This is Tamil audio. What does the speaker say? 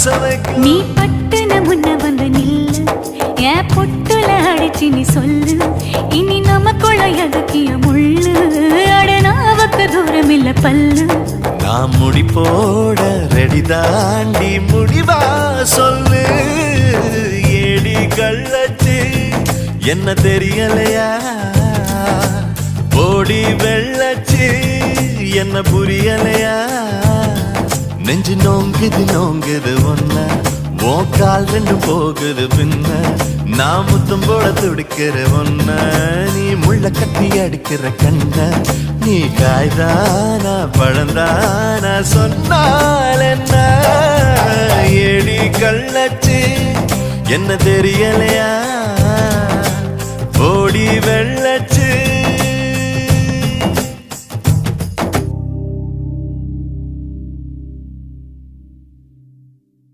நீ பட்டுன முன்ன வந்து நில்லு என் பொட்டுல அடிச்சு நீ சொல்லு இனி நமக்குள்ள எதுக்கிய முள்ளு அடனாவுக்கு தூரம் இல்ல பல்லு நான் முடி போட ரெடி தாண்டி முடிவா சொல்லு ஏடி கள்ளச்சு என்ன தெரியலையா ஓடி வெள்ளச்சு என்ன புரியலையா நெஞ்சு நோங்குது ஒன்ன உன் கால் ரெண்டு போகுது பின்ன நான் முத்தம் போட துடிக்கிற ஒன்ன நீ முள்ள கட்டி அடிக்கிற கண்ண நீ காய்தானா பழந்தானா சொன்னால் என்ன ஏடி கள்ளச்சு என்ன தெரியலையா